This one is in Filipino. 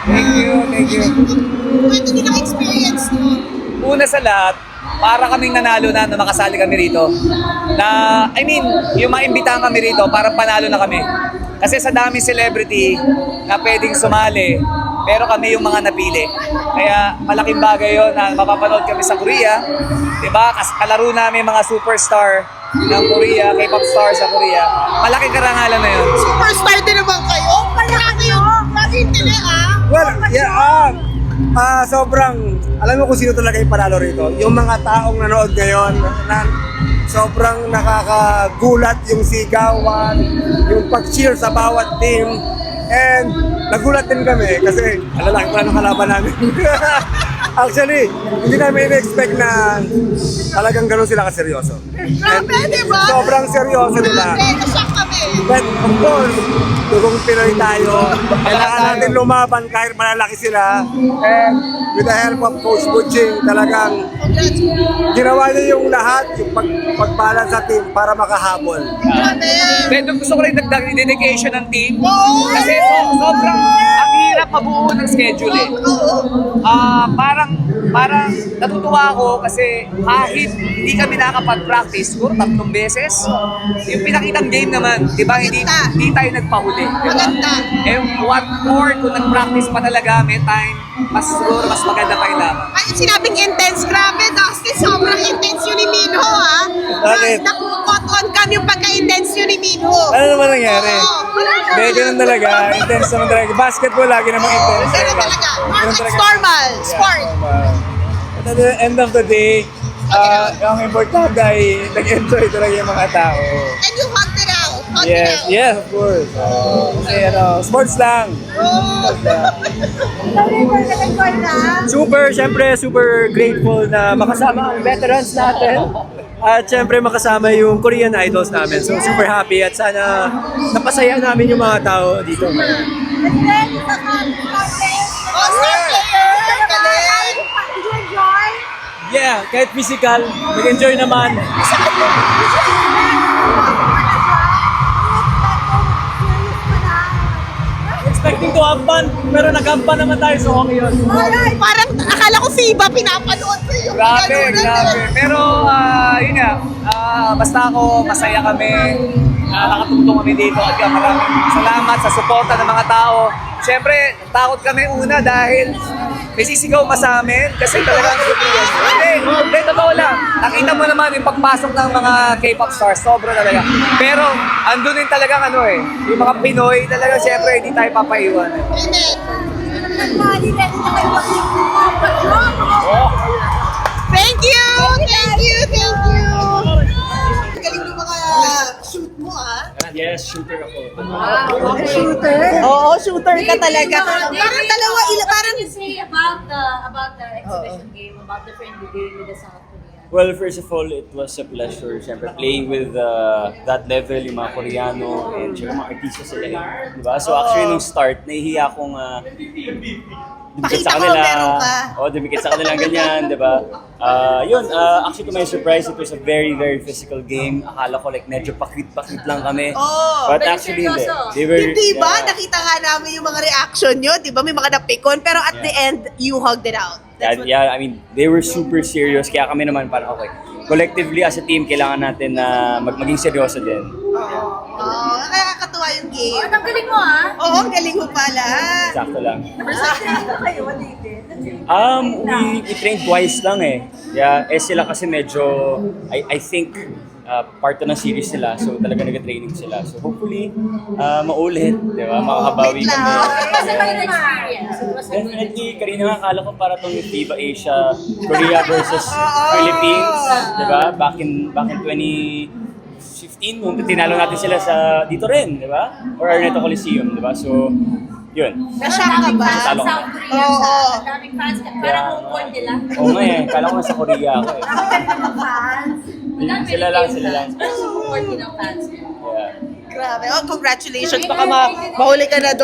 Thank you, thank you. Kwento din ang experience mo. Una sa lahat, para kaming nanalo na makasali kami rito. Yung mga imbitahan kami rito, parang panalo na kami. Kasi sa daming celebrity na pwedeng sumali, pero kami yung mga napili. Kaya malaking bagay yon na mapapanood kami sa Korea. Diba? Kalaro namin mga superstar ng Korea, K-pop star sa Korea. Malaking karangalan na yun. Superstar din naman kayo. Grabe yun. Grabe yung tili Well, yeah, sobrang, alam mo kung sino talaga yung panalo rito. Yung mga taong nanood ngayon, sobrang nakakagulat yung sigawan, yung pag-cheer sa bawat team. And nagulat din kami kasi alalaki pa ng kalaban namin. Actually, hindi namin in-expect na talagang ganun sila kaseryoso. Grabe, di ba? Sobrang seryoso nila. Grabe, nashock kami. But of course, kung Pinoy tayo, kailangan natin lumaban kahit malalaki sila. And with the help of Coach Butching, talagang Congrats. ginawa niya yung lahat, yung pagbalance sa team para makahabol. Grabe. Pero gusto ko rin dagdag yung dedication ng team. Oo. Kasi sobrang ang hirap mabuo ng schedule eh. Oo. Parang natutuwa ako kasi kahit hindi kami nakakapag-practice, siguro 3 beses. Yung pinakitang game naman, di ba, hindi tayo nagpahuli. Di ba? Maganda. Eh, what more kung nag-practice pa talaga, may time, siguro mas maganda pa yung laban. Ay, yung sinabing intense, grabe, Dustin, sobrang intense yun ni Minho, ha? Bakit? Nakukot on cam yung pagka-intense yun ni Minho. Ano naman nangyari? Oo. Hindi, ganun talaga. Intense naman talaga. Basketball lagi namang intense. Ganun talaga. Ganun It's talaga. normal. Sport. But at the end of the day, ang importante ay nag-enjoy talaga yung mga tao. And you hugged it out. Hugged it out. Yes, of course. Kasi sports lang. Oh. Syempre, super grateful na makasama ang veterans natin. At syempre makasama yung Korean idols namin. So super happy at sana napasaya namin yung mga tao dito. Oh, star player. Galing. Yeah, kahit physical, nag-enjoy naman. Expecting to have fun, pero nag-have fun naman tayo, so okay yun. Parang akala ko si Iba pinapanood ko yung Grabe, ganunan, grabe. eh. Pero yun nga, basta ako, masaya kami, nakatutong kami dito at maraming salamat sa suporta ng mga tao. Siyempre, takot kami una dahil may sisigaw pa sa amin kasi talagang hindi, totoo lang. Nakita mo naman yung pagpasok ng mga K-pop stars, sobra talaga. Pero andun din talagang yung mga Pinoy talaga siyempre hindi tayo papaiwan. Amen. Oh. Thank you! Thank you! Thank you! Galing ng mga shoot mo, ah. Yes, shooter ako. Oo, shooter ka talaga. Parang dalawa, parang... What can you say about the exhibition game, about the friendly game with the South Korea? Well, first of all, it was a pleasure, syempre, playing with that level, yung mga Koreano, and syempre, mga artista sila, diba? So actually, nung start, nahihiya akong dumikit Pakita sa mo, kanila. meron ka. Dumikit sa kanila, ganyan, diba? Actually, to my surprise, it was a very, very physical game. Akala ko, like, medyo pakit-pakit lang kami. Oh, But pero actually, hindi. seryoso. They were, Di ba? yeah. Nakita nga namin yung mga reaction nyo. Di ba? May mga napikon. Pero at the end, you hugged it out. That's what- Yeah, I mean, they were super serious. Kaya kami naman parang, okay, collectively as a team, kailangan natin na maging seryoso din. Oo, nakakatuwa yung game. Ang galing mo, ah! Oo, ang galing mo pala. Sakto lang. We trained twice lang eh. Yeah, sila kasi medyo, I think, part ng series nila. So talaga nag-training sila. So hopefully, maulit, di ba? Makakabawi Wait lang. kami. It was a good experience. It was a good Definitely, kanina nga akala ko para tong FIBA Asia, Korea versus Philippines, di ba? Back in 2015, nung tinalo natin sila sa dito rin, di ba? Or Araneta Coliseum, di ba? So, yun. Nashock ka ba? Sa Talo South kami. Korea, Oo. ang daming fans. Parang home court nila. Oo nga eh, kala ko nasa Korea ako eh. Sila lang. Parang home court nila ang fans. Yeah. Grabe. Oh, congratulations. Baka mahuli ka na doon.